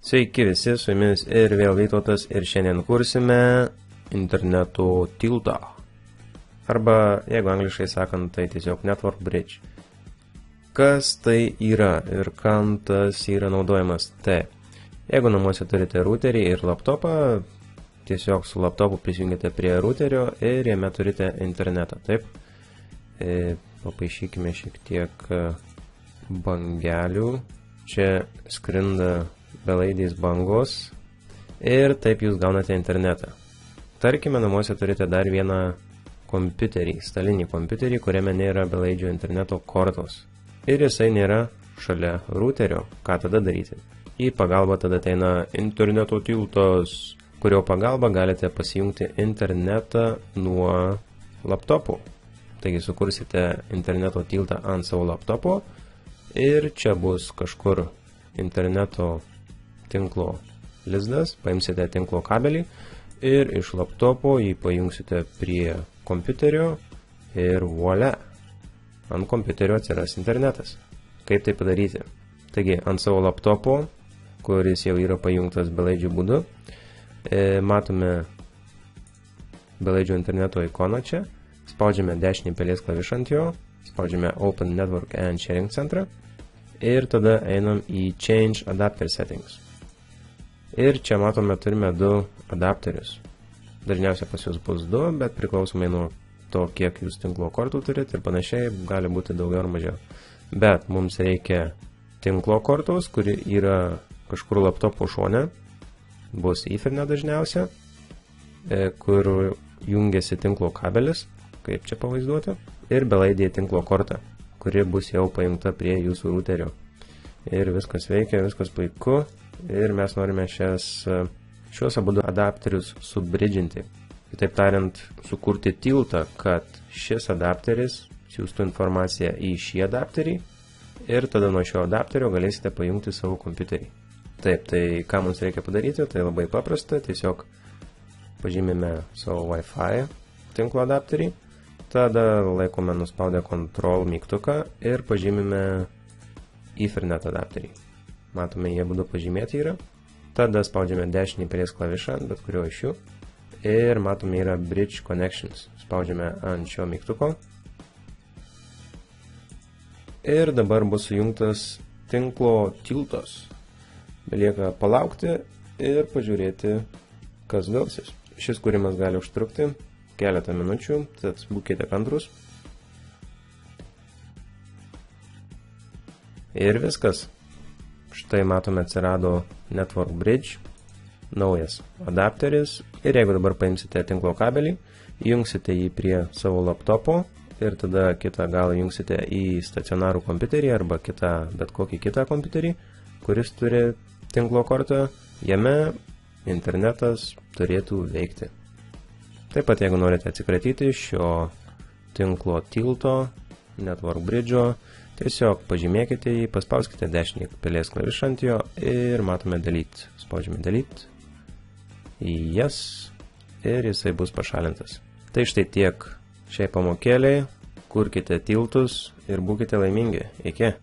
Sveiki visi, su jumis ir vėl Vytautas ir šiandien kursime interneto tiltą. Arba, jeigu angliškai sakant, tai tiesiog Network Bridge. Kas tai yra ir kam tas yra naudojamas? Tai, jeigu namuose turite routerį ir laptopą, tiesiog su laptopu prisijungite prie routerio ir jame turite internetą, taip? Papaišykime šiek tiek bangelių. Čia skrinda belaidės bangos ir taip jūs gaunate internetą. Tarkime, namuose turite dar vieną kompiuterį, stalinį kompiuterį, kuriame nėra belaidžio interneto kortos. Ir jisai nėra šalia routerio. Ką tada daryti? Į pagalbą tada ateina interneto tiltas, kurio pagalba galite pasijungti internetą nuo laptopų. Taigi sukursite interneto tiltą ant savo laptopo ir čia bus kažkur interneto tinklo lizdas, paimsite tinklo kabelį ir iš laptopo jį pajungsite prie kompiuterio ir voila, ant kompiuterio atsiras internetas. Kaip tai padaryti? Taigi, ant savo laptopo, kuris jau yra pajungtas belaidžių būdu, matome belaidžio interneto ikoną čia, spaudžiame dešinį pelės klavišą ant jo, spaudžiame Open Network and Sharing Center ir tada einam į Change Adapter Settings. Ir čia matome, turime du adapterius. Dažniausiai pas jūs bus du, bet priklausomai nuo to, kiek jūs tinklo kortų turite ir panašiai, gali būti daugiau ar mažiau. Bet mums reikia tinklo kortos, kuri yra kažkur laptopo šone, bus Ethernet dažniausia, kur jungiasi tinklo kabelis, kaip čia pavaizduoti, ir belaidė tinklo korta, kuri bus jau pajungta prie jūsų routerio. Ir viskas veikia, viskas puiku. Ir mes norime šios abudu adapterius subridžinti. Kitaip tariant, sukurti tiltą, kad šis adapteris siųstų informaciją į šį adapterį ir tada nuo šio adapterio galėsite pajungti savo kompiuterį. Taip, tai ką mums reikia padaryti, tai labai paprasta, tiesiog pažymime savo Wi-Fi tinklo adapterį, tada laikome nuspaudę Ctrl mygtuką ir pažymime Ethernet adapterį. Matome, jie būdu pažymėti yra. Tada spaudžiame dešinį pelės klavišą, bet kurio iš jų. Ir matome, yra Bridge Connections. Spaudžiame ant šio mygtuko. Ir dabar bus sujungtas tinklo tiltas. Belieka palaukti ir pažiūrėti, kas gausis. Šis kūrimas gali užtrukti keletą minučių, tad būkite kantrus. Ir viskas. Štai matome, atsirado Network Bridge, naujas adapteris ir jeigu dabar paimsite tinklo kabelį, jungsite jį prie savo laptopo ir tada kitą galą jungsite į stacionarų kompiuterį arba bet kokį kitą kompiuterį, kuris turi tinklo kortą, jame internetas turėtų veikti. Taip pat, jeigu norite atsikratyti šio tinklo tilto, Network Bridge'o, tiesiog pažymėkite jį, paspauskite dešinį pelės klavišą ant jo ir matome Delete. Spaudžiame Delete. Yes. Ir jisai bus pašalintas. Tai štai tiek šiai pamokėliai. Kurkite tiltus ir būkite laimingi. Iki.